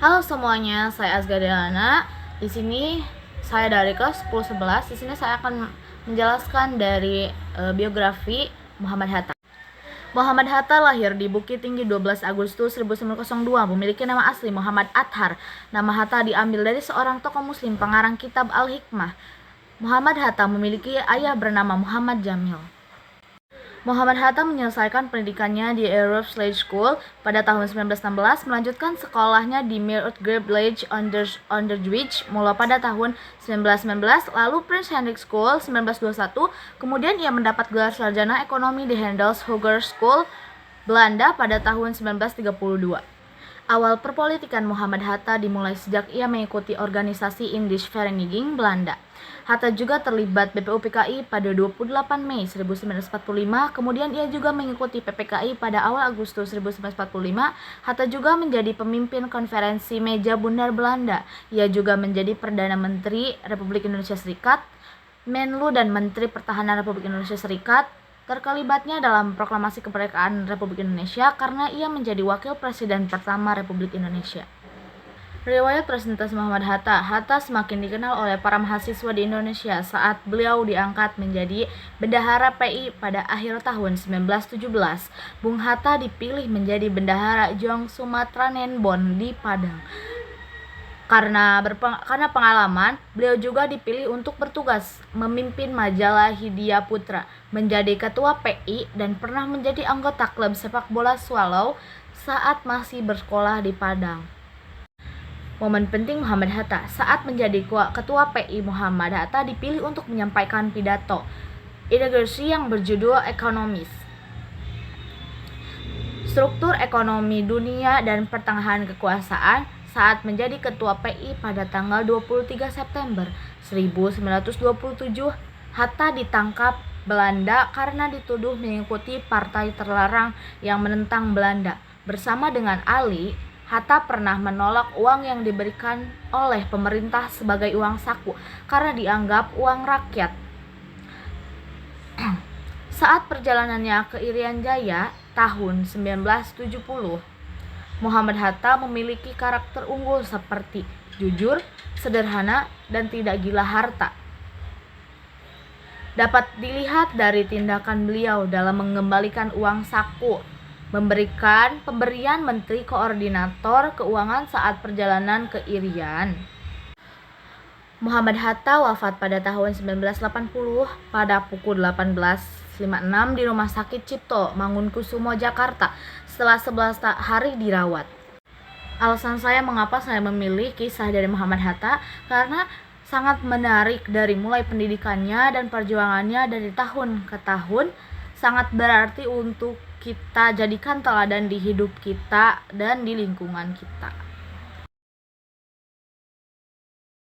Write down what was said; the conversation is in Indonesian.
Halo semuanya, saya Azga Delana. Di sini saya dari kelas 10-11. Di sini saya akan menjelaskan dari biografi Muhammad Hatta. Muhammad Hatta lahir di Bukit Tinggi 12 Agustus 1902, memiliki nama asli Muhammad Athar. Nama Hatta diambil dari seorang tokoh muslim pengarang kitab Al-Hikmah. Muhammad Hatta memiliki ayah bernama Muhammad Jamil. Muhammad Hatta menyelesaikan pendidikannya di Europe Slade School pada tahun 1916, melanjutkan sekolahnya di Meerut Village Onderwijs mulai pada tahun 1919, lalu Prince Hendrik School 1921, kemudian ia mendapat gelar sarjana ekonomi di Handels Hoger School, Belanda pada tahun 1932. Awal perpolitikan Muhammad Hatta dimulai sejak ia mengikuti organisasi Indische Vereniging Belanda. Hatta juga terlibat BPUPKI pada 28 Mei 1945, kemudian ia juga mengikuti PPKI pada awal Agustus 1945. Hatta juga menjadi pemimpin konferensi meja bundar Belanda. Ia juga menjadi Perdana Menteri Republik Indonesia Serikat, Menlu dan Menteri Pertahanan Republik Indonesia Serikat. Terkelibatnya dalam proklamasi kemerdekaan Republik Indonesia karena ia menjadi wakil presiden pertama Republik Indonesia. Riwayat presentasi Muhammad Hatta. Hatta semakin dikenal oleh para mahasiswa di Indonesia saat beliau diangkat menjadi bendahara PI pada akhir tahun 1917. Bung Hatta dipilih menjadi bendahara Jong Sumatera Nenbon di Padang. Karena pengalaman, beliau juga dipilih untuk bertugas memimpin majalah Hidayah Putra, menjadi ketua PI, dan pernah menjadi anggota klub sepak bola Swallow saat masih bersekolah di Padang. Momen penting Muhammad Hatta. Saat menjadi ketua PI, Muhammad Hatta dipilih untuk menyampaikan pidato inaugurasi yang berjudul Ekonomis, Struktur Ekonomi Dunia dan Pertengahan Kekuasaan saat menjadi ketua PI pada tanggal 23 September 1927. Hatta ditangkap Belanda karena dituduh mengikuti partai terlarang yang menentang Belanda. Bersama dengan Ali, Hatta pernah menolak uang yang diberikan oleh pemerintah sebagai uang saku karena dianggap uang rakyat. Saat perjalanannya ke Irian Jaya tahun 1970, Muhammad Hatta memiliki karakter unggul seperti jujur, sederhana, dan tidak gila harta. Dapat dilihat dari tindakan beliau dalam mengembalikan uang saku, pemberian Menteri Koordinator Keuangan saat perjalanan ke Irian. Muhammad Hatta wafat pada tahun 1980 pada pukul 18.56 di Rumah Sakit Cipto Mangunkusumo, Jakarta setelah 11 hari dirawat. Alasan saya mengapa saya memilih kisah dari Muhammad Hatta karena sangat menarik dari mulai pendidikannya dan perjuangannya dari tahun ke tahun, sangat berarti untuk kita jadikan teladan di hidup kita dan di lingkungan kita.